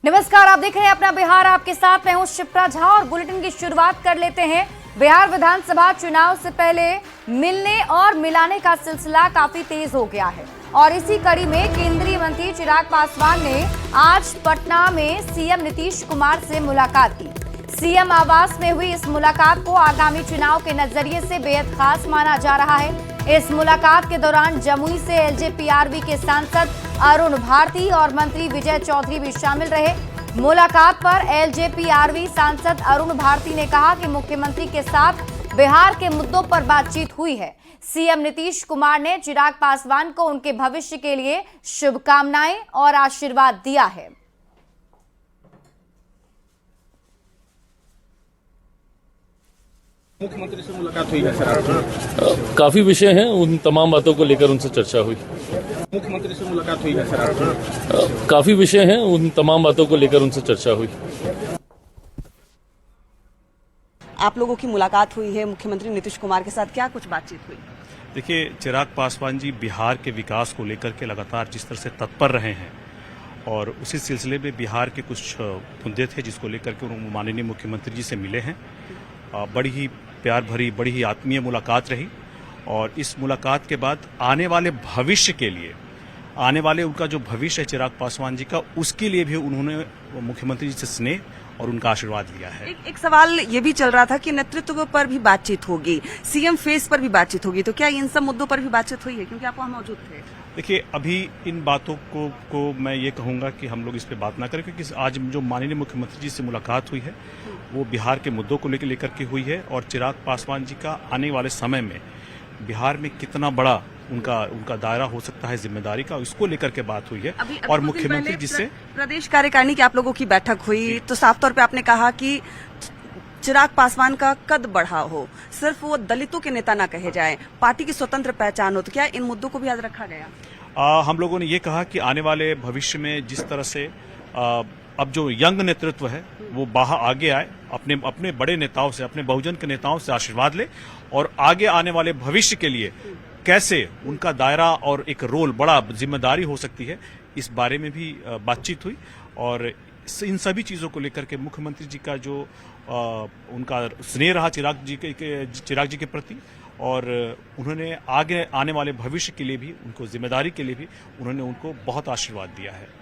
नमस्कार, आप देख रहे हैं अपना बिहार। आपके साथ मैं हूं शिप्रा झा और बुलेटिन की शुरुआत कर लेते हैं। बिहार विधानसभा चुनाव से पहले मिलने और मिलाने का सिलसिला काफी तेज हो गया है और इसी कड़ी में केंद्रीय मंत्री चिराग पासवान ने आज पटना में सीएम नीतीश कुमार से मुलाकात की। सीएम आवास में हुई इस मुलाकात को आगामी चुनाव के नजरिए से बेहद खास माना जा रहा है। इस मुलाकात के दौरान जमुई से एलजेपीआरवी के सांसद अरुण भारती और मंत्री विजय चौधरी भी शामिल रहे। मुलाकात पर एलजेपीआरवी सांसद अरुण भारती ने कहा कि मुख्यमंत्री के साथ बिहार के मुद्दों पर बातचीत हुई है। सीएम नीतीश कुमार ने चिराग पासवान को उनके भविष्य के लिए शुभकामनाएं और आशीर्वाद दिया है। मुख्यमंत्री से मुलाकात हुई है सर? काफी विषय हैं, उन तमाम बातों को लेकर उनसे चर्चा हुई। मुख्यमंत्री से मुलाकात हुई है सर? काफी विषय हैं, उन तमाम बातों को लेकर उनसे चर्चा हुई। आप लोगों की मुलाकात हुई है मुख्यमंत्री नीतीश कुमार के साथ, क्या कुछ बातचीत हुई? देखिए, चिराग पासवान जी बिहार के विकास को लेकर के लगातार जिस तरह से तत्पर रहे हैं और उसी सिलसिले में बिहार के कुछ मुद्दे थे जिसको लेकर के उन्होंने माननीय मुख्यमंत्री जी से मिले हैं। बड़ी ही प्यार भरी, बड़ी ही आत्मीय मुलाकात रही और इस मुलाकात के बाद आने वाले भविष्य के लिए, आने वाले उनका जो भविष्य है चिराग पासवान जी का, उसके लिए भी उन्होंने मुख्यमंत्री जी से स्नेह और उनका आशीर्वाद लिया है। एक सवाल ये भी चल रहा था कि नेतृत्व पर भी बातचीत होगी, सीएम फेस पर भी बातचीत होगी, तो क्या इन सब मुद्दों पर भी बातचीत हुई है, क्योंकि आप वहाँ मौजूद थे? देखिए, अभी इन बातों को मैं ये कहूंगा कि हम लोग इस पे बात ना करें, क्योंकि आज जो माननीय मुख्यमंत्री जी से मुलाकात हुई है वो बिहार के मुद्दों को लेकर के हुई है और चिराग पासवान जी का आने वाले समय में बिहार में कितना बड़ा उनका दायरा हो सकता है जिम्मेदारी का, इसको लेकर के बात हुई है। और मुख्यमंत्री जी से प्रदेश कार्यकारिणी की आप लोगों की बैठक हुई तो साफ तौर पे आपने कहा कि चिराग पासवान का कद बढ़ा हो, सिर्फ वो दलितों के नेता ना कहे जाए, पार्टी की स्वतंत्र पहचान हो, तो क्या इन मुद्दों को भी याद रखा गया? हम लोगों ने ये कहा कि आने वाले भविष्य में जिस तरह से अब जो यंग नेतृत्व है वो बाहर आगे आए, अपने बड़े नेताओं से, अपने बहुजन के नेताओं से आशीर्वाद ले और आगे आने वाले भविष्य के लिए कैसे उनका दायरा और एक रोल, बड़ा जिम्मेदारी हो सकती है, इस बारे में भी बातचीत हुई। और इन सभी चीजों को लेकर के मुख्यमंत्री जी का जो उनका स्नेह रहा चिराग जी के प्रति, और उन्होंने आगे आने वाले भविष्य के लिए भी, उनको जिम्मेदारी के लिए भी उन्होंने उनको बहुत आशीर्वाद दिया है।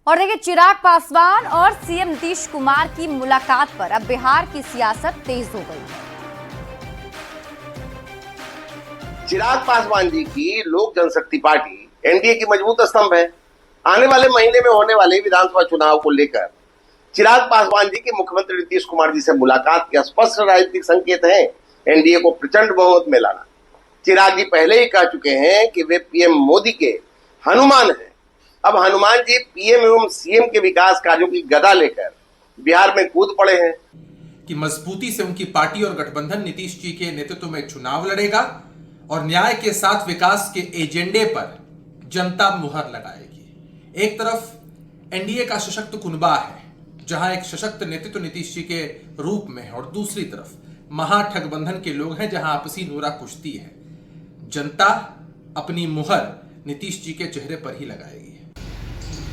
और देखिए, चिराग पासवान और सीएम नीतीश कुमार की मुलाकात पर अब बिहार की सियासत तेज हो गई है। चिराग पासवान जी की लोक जनशक्ति पार्टी एनडीए की मजबूत स्तंभ है। आने वाले महीने में होने वाले विधानसभा चुनाव को लेकर चिराग पासवान जी की मुख्यमंत्री नीतीश कुमार जी से मुलाकात के स्पष्ट राजनीतिक संकेत हैं एनडीए को प्रचंड बहुमत में लाना। चिराग जी पहले ही कह चुके हैं कि वे पीएम मोदी के हनुमान हैं। अब हनुमान जी पीएम एवं सीएम के विकास कार्यों की गदा लेकर बिहार में कूद पड़े हैं कि मजबूती से उनकी पार्टी और गठबंधन नीतीश जी के नेतृत्व में चुनाव लड़ेगा और न्याय के साथ विकास के एजेंडे पर जनता मुहर लगाएगी। एक तरफ एनडीए का सशक्त कुनबा है जहां एक सशक्त नेतृत्व नीतीश जी के रूप में है और दूसरी तरफ महागठबंधन के लोग हैं जहां आपसी नोरा कुश्ती है। जनता अपनी मुहर नीतीश जी के चेहरे पर ही लगाएगी।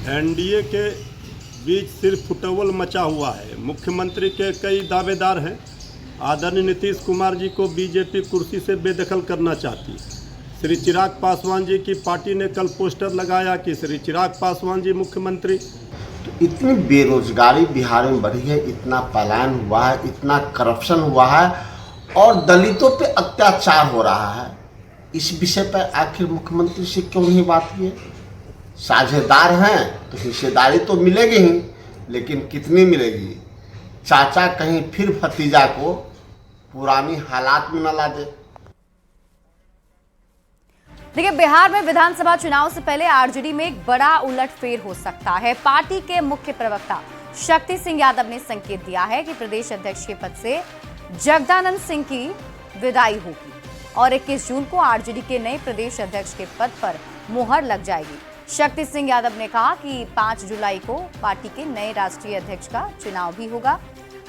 एनडीए के बीच सिर्फ फुटबॉल मचा हुआ है। मुख्यमंत्री के कई दावेदार हैं। आदरणीय नीतीश कुमार जी को बीजेपी कुर्सी से बेदखल करना चाहती है। श्री चिराग पासवान जी की पार्टी ने कल पोस्टर लगाया कि श्री चिराग पासवान जी मुख्यमंत्री। तो इतनी बेरोजगारी बिहार में बढ़ी है, इतना पलायन हुआ है, इतना करप्शन हुआ है और दलितों पे अत्याचार हो रहा है। इस विषय पर आखिर मुख्यमंत्री से क्यों नहीं बात की? साझेदार हैं तो हिस्सेदारी तो मिलेगी ही, लेकिन कितनी मिलेगी? चाचा कहीं फिर भतीजा को पुरानी हालात में न ला दे। देखिए, बिहार में विधानसभा चुनाव से पहले आरजेडी में एक बड़ा उलटफेर हो सकता है। पार्टी के मुख्य प्रवक्ता शक्ति सिंह यादव ने संकेत दिया है कि प्रदेश अध्यक्ष के पद से जगदानंद सिंह की विदाई होगी और 21 जून को आरजेडी के नए प्रदेश अध्यक्ष के पद पर मुहर लग जाएगी। शक्ति सिंह यादव ने कहा कि 5 जुलाई को पार्टी के नए राष्ट्रीय अध्यक्ष का चुनाव भी होगा।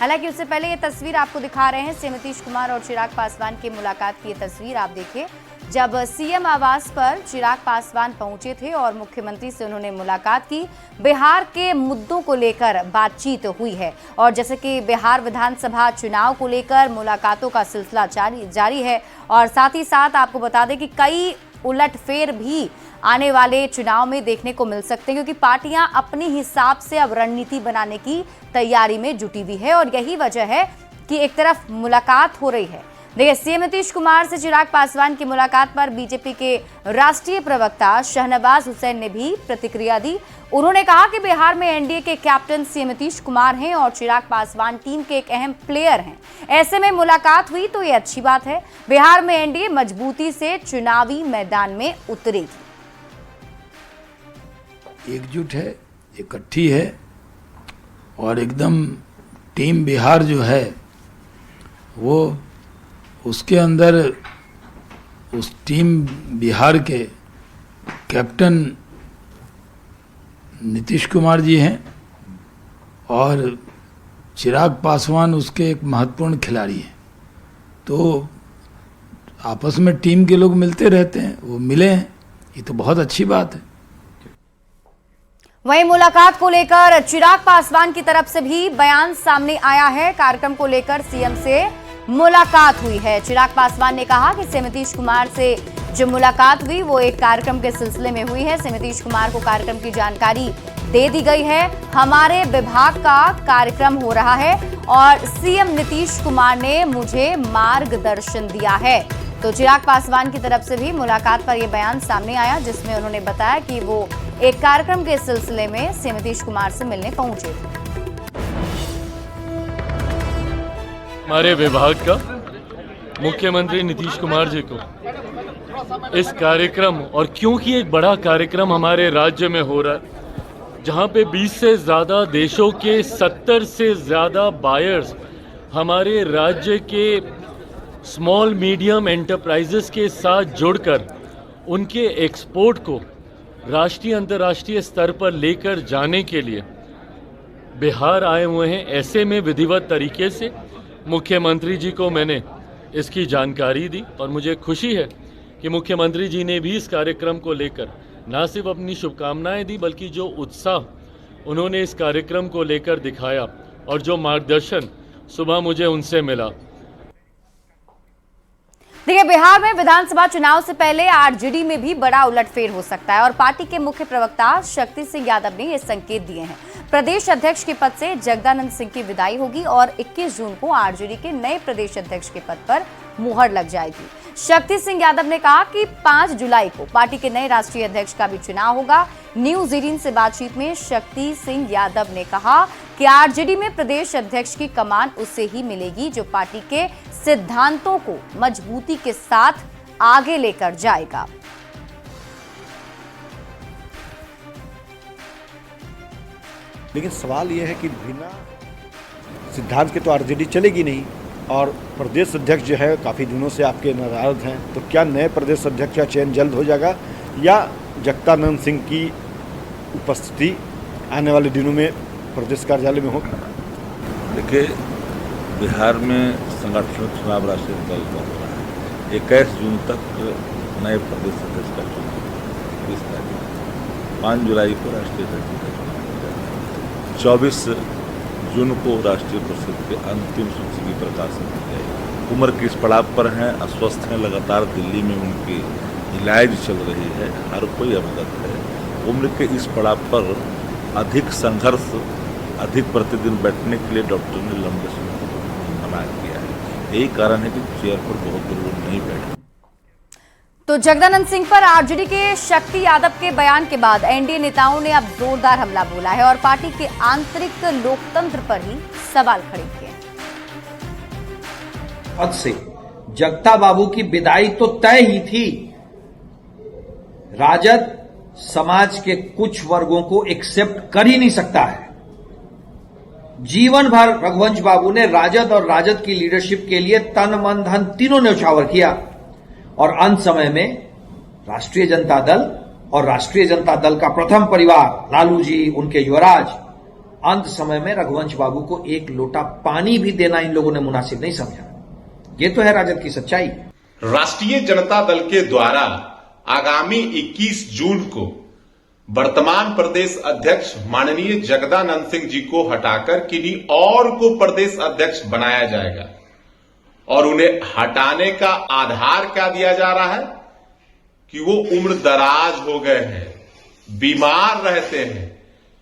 हालांकि उससे पहले ये तस्वीर आपको दिखा रहे हैं सीएम नीतीश कुमार और चिराग पासवान की मुलाकात की ये तस्वीर आप देखिए। जब सीएम आवास पर चिराग पासवान पहुंचे थे और मुख्यमंत्री से उन्होंने मुलाकात की। बिहार के मुद्दों को लेकर बातचीत हुई है और जैसे कि बिहार विधानसभा चुनाव को लेकर मुलाकातों का सिलसिला जारी है और साथ ही साथ आपको बता दें कि कई उलटफेर भी आने वाले चुनाव में देखने को मिल सकते हैं, क्योंकि पार्टियां अपने हिसाब से अब रणनीति बनाने की तैयारी में जुटी हुई है और यही वजह है कि एक तरफ मुलाकात हो रही है। देखिए, सीएम नीतीश कुमार से चिराग पासवान की मुलाकात पर बीजेपी के राष्ट्रीय प्रवक्ता शहनवाज हुसैन ने भी प्रतिक्रिया दी। उन्होंने कहा कि बिहार में एनडीए के कैप्टन सीएम नीतीश कुमार हैं और चिराग पासवान टीम के एक अहम प्लेयर हैं। ऐसे में मुलाकात हुई तो ये अच्छी बात है। बिहार में एनडीए मजबूती से चुनावी मैदान में उतरेगी। एकजुट है, इकट्ठी है और एकदम टीम बिहार जो है वो उसके अंदर उस टीम बिहार के कैप्टन नीतीश कुमार जी हैं और चिराग पासवान उसके एक महत्वपूर्ण खिलाड़ी हैं। तो आपस में टीम के लोग मिलते रहते हैं, वो मिले हैं, ये तो बहुत अच्छी बात है। वहीं मुलाकात को लेकर चिराग पासवान की तरफ से भी बयान सामने आया है। कार्यक्रम को लेकर सीएम से मुलाकात हुई है। चिराग पासवान ने कहा कि सीएम नीतीश कुमार से जो मुलाकात हुई वो एक कार्यक्रम के सिलसिले में हुई है। सीएम नीतीश कुमार को कार्यक्रम की जानकारी दे दी गई है। हमारे विभाग का कार्यक्रम हो रहा है और सीएम नीतीश कुमार ने मुझे मार्गदर्शन दिया है। तो चिराग पासवान की तरफ से भी मुलाकात पर यह बयान सामने आया, जिसमें उन्होंने बताया कि वो एक कार्यक्रम के सिलसिले में सीएम नीतीश कुमार से मिलने पहुंचे थे। हमारे विभाग का मुख्यमंत्री नीतीश कुमार जी को इस कार्यक्रम, और क्योंकि एक बड़ा कार्यक्रम हमारे राज्य में हो रहा है जहां पे 20 से ज़्यादा देशों के 70 से ज़्यादा बायर्स हमारे राज्य के स्मॉल मीडियम एंटरप्राइजेस के साथ जुड़कर उनके एक्सपोर्ट को राष्ट्रीय अंतर्राष्ट्रीय स्तर पर लेकर जाने के लिए बिहार आए हुए हैं। ऐसे में विधिवत तरीके से मुख्यमंत्री जी को मैंने इसकी जानकारी दी और मुझे खुशी है कि मुख्यमंत्री जी ने भी इस कार्यक्रम को लेकर न सिर्फ अपनी शुभकामनाएं दी, बल्कि जो उत्साह उन्होंने इस कार्यक्रम को लेकर दिखाया और जो मार्गदर्शन सुबह मुझे उनसे मिला। देखिए, बिहार में विधानसभा चुनाव से पहले आरजेडी में भी बड़ा उलटफेर हो सकता है और पार्टी के मुख्य प्रवक्ता शक्ति सिंह यादव ने ये संकेत दिए हैं। प्रदेश अध्यक्ष के पद से जगदानंद सिंह की विदाई होगी और 21 जून को आरजेडी के नए प्रदेश अध्यक्ष के पद पर मुहर लग जाएगी। शक्ति सिंह यादव ने कहा कि 5 जुलाई को पार्टी के नए राष्ट्रीय अध्यक्ष का भी चुनाव होगा। न्यूज 18 से बातचीत में शक्ति सिंह यादव ने कहा कि आरजेडी में प्रदेश अध्यक्ष की कमान उसे ही मिलेगी जो पार्टी के सिद्धांतों को मजबूती के साथ आगे लेकर जाएगा। लेकिन सवाल यह है कि बिना सिद्धांत के तो आरजेडी चलेगी नहीं और प्रदेश अध्यक्ष जो है काफ़ी दिनों से आपके नाराज हैं, तो क्या नए प्रदेश अध्यक्ष का चयन जल्द हो जाएगा या जगदानंद सिंह की उपस्थिति आने वाले दिनों में प्रदेश कार्यालय में होगी? देखिए, बिहार में संगठन चुनाव राष्ट्रीय दल का हो रहा है। 21 जून तक नए प्रदेश अध्यक्ष का चुनाव, 20 तारीख 5 जुलाई को राष्ट्रीय अध्यक्ष का चुनाव हो जाएगा। 24 जून को राष्ट्रीय परिषद के अंतिम सूची की प्रकाशन की जाएगी। उम्र के इस पड़ाव पर हैं, अस्वस्थ हैं, लगातार दिल्ली में उनकी इलाज चल रही है, हर कोई अवगत है। उम्र के इस पड़ाव पर अधिक संघर्ष, अधिक प्रतिदिन बैठने के लिए डॉक्टर ने लंबे समय तक मना किया है। यही कारण है कि चेयर पर बहुत देर लोग नहीं बैठे। तो जगदानंद सिंह पर आरजेडी के शक्ति यादव के बयान के बाद एनडीए नेताओं ने अब जोरदार हमला बोला है और पार्टी के आंतरिक लोकतंत्र पर ही सवाल खड़े किए। पद से जगता बाबू की विदाई तो तय ही थी। राजद समाज के कुछ वर्गों को एक्सेप्ट कर ही नहीं सकता है। जीवन भर रघुवंश बाबू ने राजद और राजद की लीडरशिप के लिए तन मन धन तीनों न्यौछावर किया और अंत समय में राष्ट्रीय जनता दल और राष्ट्रीय जनता दल का प्रथम परिवार लालू जी, उनके युवराज, अंत समय में रघुवंश बाबू को एक लोटा पानी भी देना इन लोगों ने मुनासिब नहीं समझा। ये तो है राजद की सच्चाई। राष्ट्रीय जनता दल के द्वारा आगामी 21 जून को वर्तमान प्रदेश अध्यक्ष माननीय जगदानंद सिंह जी को हटाकर किन्हीं और को प्रदेश अध्यक्ष बनाया जाएगा और उन्हें हटाने का आधार क्या दिया जा रहा है कि वो उम्र दराज हो गए हैं, बीमार रहते हैं,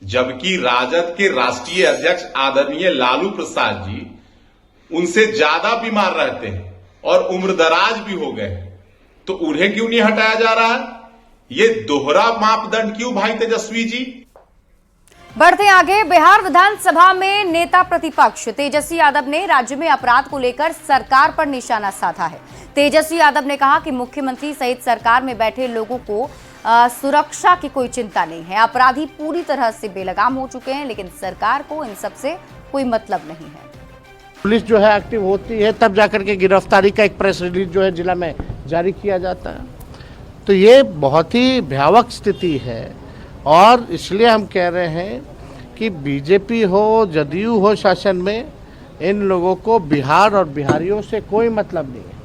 जबकि राजद के राष्ट्रीय अध्यक्ष आदरणीय लालू प्रसाद जी उनसे ज्यादा बीमार रहते हैं और उम्र दराज भी हो गए हैं, तो उन्हें क्यों नहीं हटाया जा रहा है? ये दोहरा मापदंड क्यों भाई तेजस्वी जी? बढ़ते आगे, बिहार विधानसभा में नेता प्रतिपक्ष तेजस्वी यादव ने राज्य में अपराध को लेकर सरकार पर निशाना साधा है। तेजस्वी यादव ने कहा कि मुख्यमंत्री सहित सरकार में बैठे लोगों को सुरक्षा की कोई चिंता नहीं है। अपराधी पूरी तरह से बेलगाम हो चुके हैं, लेकिन सरकार को इन सब से कोई मतलब नहीं है। पुलिस जो है एक्टिव होती है तब जाकर के गिरफ्तारी का एक प्रेस रिलीज जो है जिला में जारी किया जाता है। तो ये बहुत ही भयावह स्थिति है और इसलिए हम कह रहे हैं कि बीजेपी हो जदयू हो शासन में, इन लोगों को बिहार और बिहारियों से कोई मतलब नहीं है।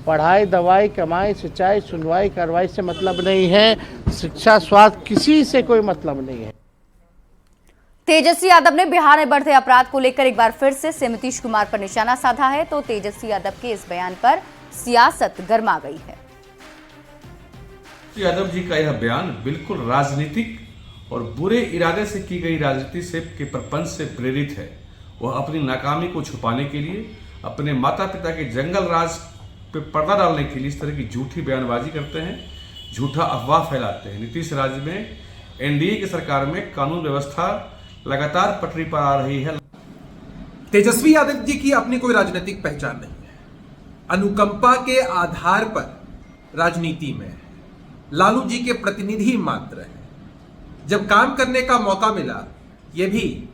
पढ़ाई, दवाई, कमाई, सिंचाई, सुनवाई, कार्रवाई से मतलब नहीं है। शिक्षा, स्वास्थ्य, किसी से कोई मतलब नहीं है। तेजस्वी यादव ने बिहार में बढ़ते अपराध को लेकर एक बार फिर से नीतीश कुमार पर निशाना साधा है, तो तेजस्वी यादव के इस बयान पर सियासत गर्मा गई है। यादव जी का यह बयान बिल्कुल राजनीतिक और बुरे इरादे से की गई राजनीति से के प्रपंच से प्रेरित है। वह अपनी नाकामी को छुपाने के लिए, अपने माता पिता के जंगल राज पे पर्दा डालने के लिए इस तरह की झूठी बयानबाजी करते हैं, झूठा अफवाह फैलाते हैं। नीतीश राज्य में एनडीए की सरकार में कानून व्यवस्था लगातार पटरी पर आ रही है। तेजस्वी यादव जी की अपनी कोई राजनीतिक पहचान नहीं है, अनुकंपा के आधार पर राजनीति में लालू जी के प्रतिनिधि मात्र हैं। जब काम करने का मौका मिला, ये भी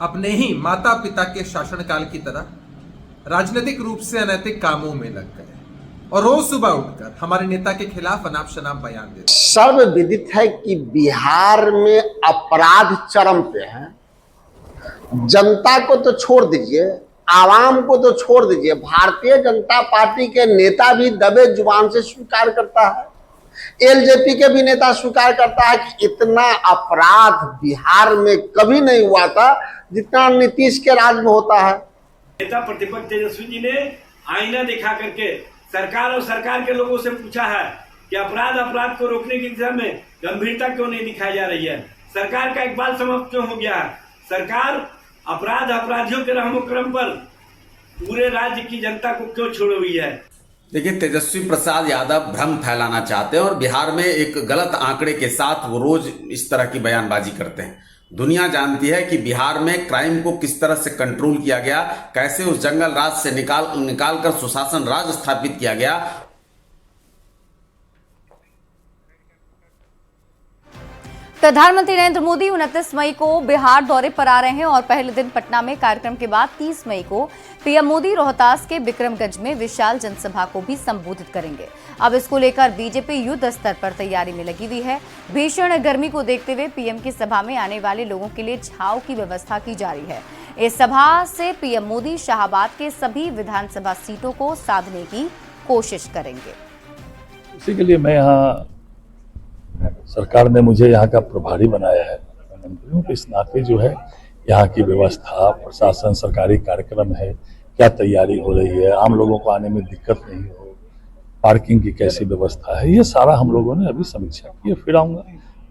अपने ही माता पिता के शासनकाल की तरह राजनीतिक रूप से अनैतिक कामों में लग गए और रोज सुबह उठकर हमारे नेता के खिलाफ अनाप शनाप बयान देते। सर्वविदित है कि बिहार में अपराध चरम पे है। जनता को तो छोड़ दीजिए, आवाम को तो छोड़ दीजिए, भारतीय जनता पार्टी के नेता भी दबे जुबान से स्वीकार करता है, एलजेपी के भी नेता स्वीकार करता है कि इतना अपराध बिहार में कभी नहीं हुआ था जितना नीतीश के राज में होता है। नेता प्रतिपक्ष तेजस्वी जी ने आईना दिखा करके सरकार और सरकार के लोगों से पूछा है कि अपराध को रोकने की दिशा में गंभीरता क्यों नहीं दिखाई जा रही है। सरकार का इकबाल समाप्त क्यों हो गया है। सरकार अपराधियों के रहमो क्रम पर पूरे राज्य की जनता को क्यों छोड़ी हुई है। देखिए, तेजस्वी प्रसाद यादव भ्रम फैलाना चाहते हैं और बिहार में एक गलत आंकड़े के साथ वो रोज इस तरह की बयानबाजी करते हैं। दुनिया जानती है कि बिहार में क्राइम को किस तरह से कंट्रोल किया गया, कैसे उस जंगल राज से निकाल कर सुशासन राज स्थापित किया गया। प्रधानमंत्री नरेंद्र मोदी 29 मई को बिहार दौरे पर आ रहे हैं और पहले दिन पटना में कार्यक्रम के बाद 30 मई को पीएम मोदी रोहतास के बिक्रमगंज में विशाल जनसभा को भी संबोधित करेंगे। अब इसको लेकर बीजेपी युद्ध स्तर पर तैयारी में लगी हुई है। भीषण गर्मी को देखते हुए पीएम की सभा में आने वाले लोगों के लिए छांव की व्यवस्था की जा रही है। इस सभा से पीएम मोदी शाहाबाद के सभी विधानसभा सीटों को साधने की कोशिश करेंगे। इसी के लिए मैं यहाँ, सरकार ने मुझे यहाँ का प्रभारी बनाया है मंत्रियों के इस नाते जो है यहाँ की व्यवस्था, प्रशासन, सरकारी कार्यक्रम है, क्या तैयारी हो रही है, आम लोगों को आने में दिक्कत नहीं हो, पार्किंग की कैसी व्यवस्था है, ये सारा हम लोगों ने अभी समीक्षा की है। फिर आऊँगा,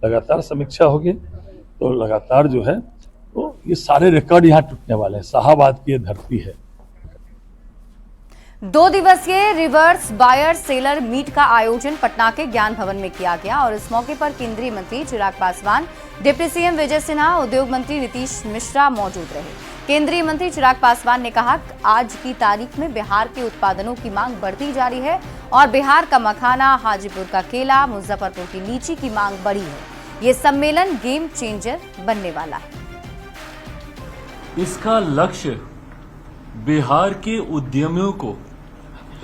लगातार समीक्षा होगी तो लगातार जो है तो ये सारे रिकॉर्ड यहाँ टूटने वाले हैं। शाहाबाद की ये धरती है। 2 दिवसीय रिवर्स बायर सेलर मीट का आयोजन पटना के ज्ञान भवन में किया गया और इस मौके पर केंद्रीय मंत्री चिराग पासवान, डिप्टी सीएम विजय सिन्हा, उद्योग मंत्री नीतीश मिश्रा मौजूद रहे। केंद्रीय मंत्री चिराग पासवान ने कहा, आज की तारीख में बिहार के उत्पादनों की मांग बढ़ती जा रही है और बिहार का मखाना, हाजीपुर का केला, मुजफ्फरपुर की लीची की मांग बढ़ी है। ये सम्मेलन गेम चेंजर बनने वाला है। इसका लक्ष्य बिहार के उद्यमियों को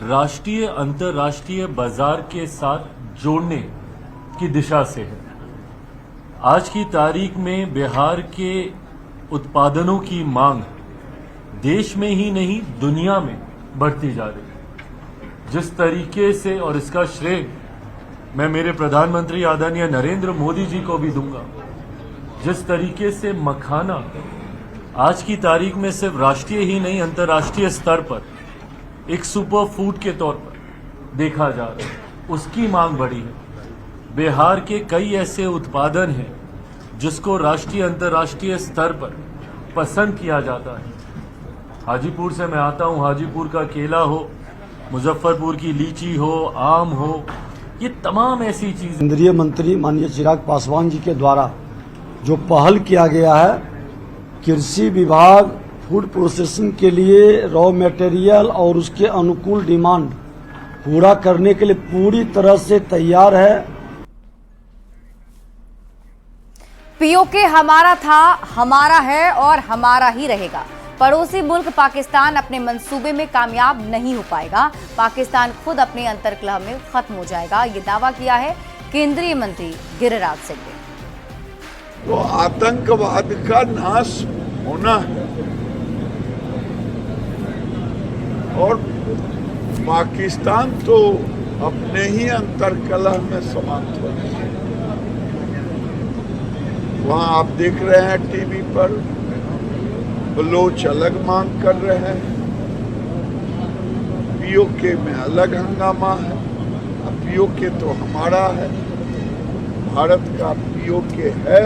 राष्ट्रीय अंतर्राष्ट्रीय बाजार के साथ जोड़ने की दिशा से है। आज की तारीख में बिहार के उत्पादनों की मांग देश में ही नहीं दुनिया में बढ़ती जा रही है, जिस तरीके से, और इसका श्रेय मैं मेरे प्रधानमंत्री आदरणीय नरेंद्र मोदी जी को भी दूंगा, जिस तरीके से मखाना आज की तारीख में सिर्फ राष्ट्रीय ही नहीं अंतर्राष्ट्रीय स्तर पर एक सुपर फूड के तौर पर देखा जा रहा है, उसकी मांग बढ़ी है। बिहार के कई ऐसे उत्पादन हैं जिसको राष्ट्रीय अंतर्राष्ट्रीय स्तर पर पसंद किया जाता है। हाजीपुर से मैं आता हूं, हाजीपुर का केला हो, मुजफ्फरपुर की लीची हो, आम हो, ये तमाम ऐसी चीजें। केंद्रीय मंत्री माननीय चिराग पासवान जी के द्वारा जो पहल किया गया है, कृषि विभाग फूड प्रोसेसिंग के लिए रॉ मटेरियल और उसके अनुकूल डिमांड पूरा करने के लिए पूरी तरह से तैयार है। पीओके हमारा था, हमारा है और हमारा ही रहेगा। पड़ोसी मुल्क पाकिस्तान अपने मंसूबे में कामयाब नहीं हो पाएगा। पाकिस्तान खुद अपने अंतर्कलह में खत्म हो जाएगा, ये दावा किया है केंद्रीय मंत्री गिरिराज सिंह ने। तो आतंकवाद का नाश होना है और पाकिस्तान तो अपने ही अंतर्कलह में समाप्त हो गया। वहां आप देख रहे हैं टीवी पर बलोच अलग मांग कर रहे हैं, पीओके में अलग हंगामा है। अब पीओके तो हमारा है, भारत का पीओके है,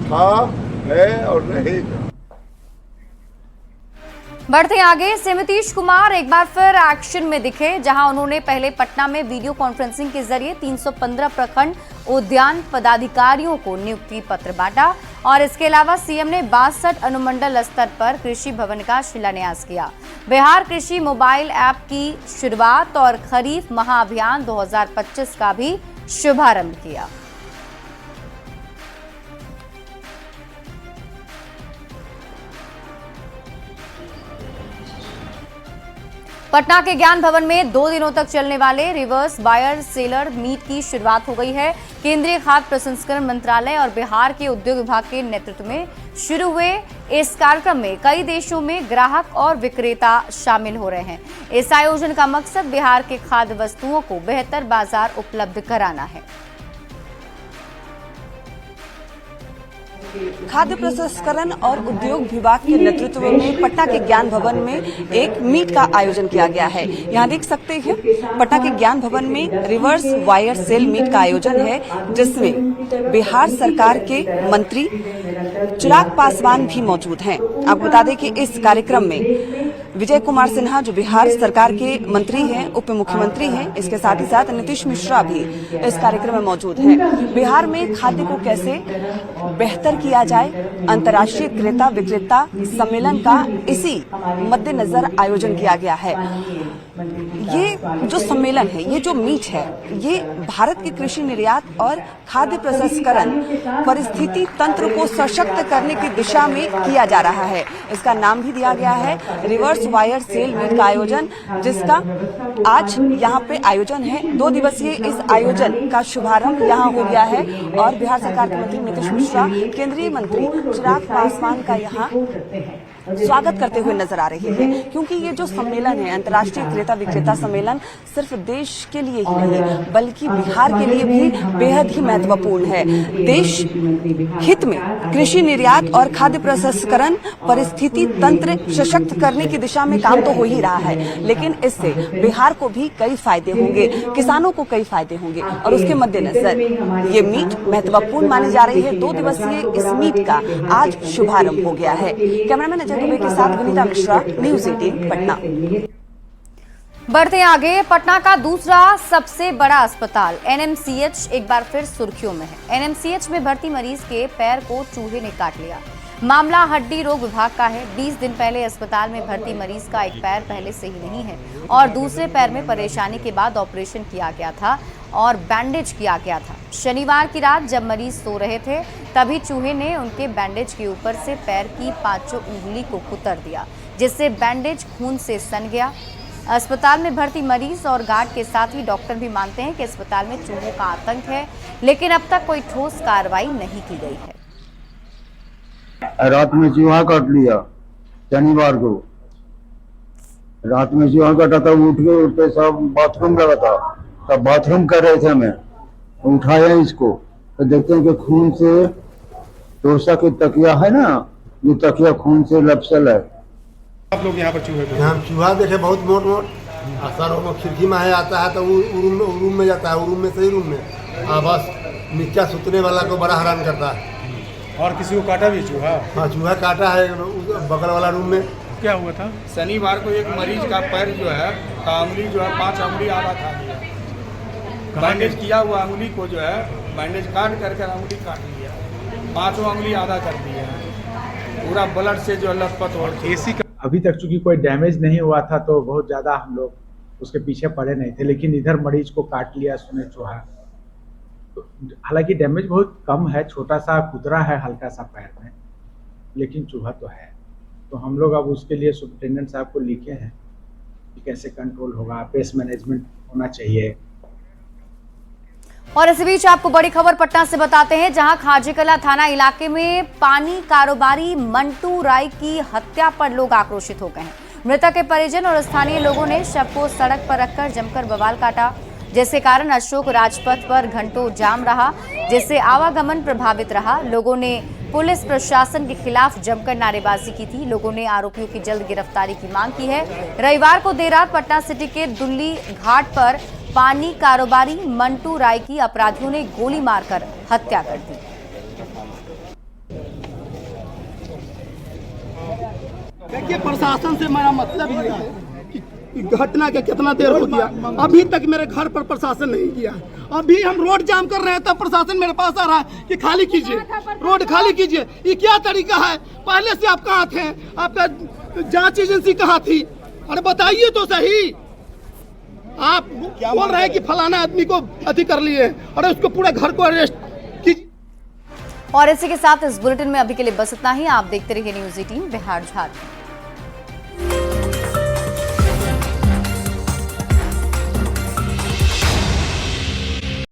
था, है और रहेगा। बढ़ते हैं आगे। नीतीश कुमार एक बार फिर एक्शन में दिखे, जहां उन्होंने पहले पटना में वीडियो कॉन्फ्रेंसिंग के जरिए 315 प्रखंड उद्यान पदाधिकारियों को नियुक्ति पत्र बांटा और इसके अलावा सीएम ने 62 अनुमंडल स्तर पर कृषि भवन का शिलान्यास किया। बिहार कृषि मोबाइल ऐप की शुरुआत और खरीफ महाअभियान 2025 का भी शुभारंभ किया। पटना के ज्ञान भवन में 2 दिनों तक चलने वाले रिवर्स बायर सेलर मीट की शुरुआत हो गई है। केंद्रीय खाद्य प्रसंस्करण मंत्रालय और बिहार के उद्योग विभाग के नेतृत्व में शुरू हुए इस कार्यक्रम में कई देशों में ग्राहक और विक्रेता शामिल हो रहे हैं। इस आयोजन का मकसद बिहार के खाद्य वस्तुओं को बेहतर बाजार उपलब्ध कराना है। खाद्य प्रसंस्करण और उद्योग विभाग के नेतृत्व में पटना के ज्ञान भवन में एक मीट का आयोजन किया गया है। यहाँ देख सकते हैं पटना के ज्ञान भवन में रिवर्स वायर सेल मीट का आयोजन है, जिसमें बिहार सरकार के मंत्री चिराग पासवान भी मौजूद हैं। आपको बता दें कि इस कार्यक्रम में विजय कुमार सिन्हा जो बिहार सरकार के मंत्री हैं, उप मुख्यमंत्री हैं, इसके साथ ही साथ नीतीश मिश्रा भी इस कार्यक्रम में मौजूद हैं। बिहार में खाद्य को कैसे बेहतर किया जाए, अंतर्राष्ट्रीय क्रेता विक्रेता सम्मेलन का इसी मद्देनजर आयोजन किया गया है। ये जो सम्मेलन है, ये जो मीट है, ये भारत के कृषि निर्यात और खाद्य प्रसंस्करण परिस्थिति तंत्र को सशक्त करने की दिशा में किया जा रहा है। इसका नाम भी दिया गया है रिवर्स वायर सेल मीट का आयोजन, जिसका आज यहाँ पे आयोजन है। 2 दिवसीय इस आयोजन का शुभारंभ यहाँ हो गया है और बिहार सरकार के मंत्री नीतीश मिश्रा, केंद्रीय मंत्री चिराग पासवान का यहाँ स्वागत करते हुए नजर आ रहे हैं, क्योंकि ये जो सम्मेलन है, अंतर्राष्ट्रीय क्रेता विक्रेता सम्मेलन, सिर्फ देश के लिए ही नहीं बल्कि बिहार के लिए भी बेहद ही महत्वपूर्ण है। देश हित में कृषि निर्यात और खाद्य प्रसंस्करण परिस्थिति तंत्र सशक्त करने की दिशा में काम तो हो ही रहा है, लेकिन इससे बिहार को भी कई फायदे होंगे, किसानों को कई फायदे होंगे और उसके मद्देनजर ये मीट महत्वपूर्ण मानी जा रही है। 2 दिवसीय इस मीट का आज शुभारंभ हो गया है। कैमरामैन दुबे के साथ विनीता मिश्रा, न्यूज़ 18 पटना। बढ़ते आगे। पटना का दूसरा सबसे बड़ा अस्पताल एनएमसीएच एक बार फिर सुर्खियों में है। एनएमसीएच में भर्ती मरीज के पैर को चूहे ने काट लिया। मामला हड्डी रोग विभाग का है। 20 दिन पहले अस्पताल में भर्ती मरीज का एक पैर पहले से ही नहीं है और दूसरे पैर में परेशानी के बाद ऑपरेशन किया गया था और बैंडेज किया गया था। शनिवार की रात जब मरीज सो रहे थे, तभी चूहे ने उनके बैंडेज के ऊपर से पैर की 5 उंगली को कुतर दिया, जिससे बैंडेज खून से सन गया। अस्पताल में भर्ती मरीज और गार्ड के साथ ही डॉक्टर भी मानते हैं कि अस्पताल में चूहों का आतंक है, लेकिन अब तक कोई ठोस कार्रवाई नहीं की गई है। रात में चूहा काट लिया शनिवार को, रात में जो कटा था उठ के उठते सब बाथरूम लगा था, तब बाथरूम कर रहे थे, हमें उठाया इसको तो देखते हैं कि खून से डोसा की तकिया है ना, ये तकिया खून से लपसल है। आप लोग यहाँ पर चूहे को हम चूहा देखे बहुत मोट मोट, सर वो खिड़की में आता है तो वो रूम में जाता है, वो रूम में सही रूम में बस नीचा सुतने वाला को बड़ा हैरान करता है। और किसी को काटा भी चूहा? हाँ चूहा काटा है बगल वाला रूम में। क्या हुआ था? शनिवार को एक मरीज का पैर जो है अंगुली जो है 5 अंगुली आधा था, बैंडेज किया हुआ अंगुली को जो है बैंडेज काट करके अंगुली काट लिया, 5 अंगुली आधा कर दिया, पूरा ब्लड से जो लथपथ हो। एसी का अभी तक चूंकि कोई डैमेज नहीं हुआ था तो बहुत ज़्यादा हम लोग उसके पीछे पड़े नहीं थे, लेकिन इधर मरीज को काट लिया सुने चूहा। हालांकि डैमेज बहुत कम है, छोटा सा खुदरा है हल्का सा पैर में, लेकिन चूहा तो है। तो हम लोग अब उसके लिए सुपरिटेंडेंट साहब को लिखे हैं कि कैसे कंट्रोल होगा, पेस्ट मैनेजमेंट होना चाहिए। और इसी बीच आपको बड़ी खबर पटना से बताते हैं, जहां खाजेकला थाना इलाके में पानी कारोबारी मंटू राय की हत्या पर लोग आक्रोशित हो गए हैं। मृतक के परिजन और स्थानीय लोगों ने शव को सड़क पर रखकर जमकर बवाल काटा, जिसके कारण अशोक राजपथ पर घंटों जाम रहा, जिससे आवागमन प्रभावित रहा। लोगों ने पुलिस प्रशासन के खिलाफ जमकर नारेबाजी की थी। लोगों ने आरोपियों की जल्द गिरफ्तारी की मांग की है। रविवार को देर रात पटना सिटी के दुल्ली घाट पर पानी कारोबारी मंटू राय की अपराधियों ने गोली मारकर हत्या कर दी। देखिए, प्रशासन से मेरा मतलब ये है कि घटना के कितना देर हो गया, अभी तक मेरे घर पर प्रशासन नहीं किया। अभी हम रोड जाम कर रहे हैं तब प्रशासन मेरे पास आ रहा है कि खाली कीजिए, रोड खाली कीजिए। ये क्या तरीका है? पहले से आप कहाँ थे? आपका जांच एजेंसी कहाँ थी? अरे बताइए तो सही। आप बोल रहे हैं कि फलाना आदमी को अति कर लिए और उसको पूरा घर को अरेस्ट कीजिए। और इसी के साथ इस बुलेटिन में अभी के लिए बस इतना ही। आप देखते रहिए न्यूज़ 18 बिहार झारखंड।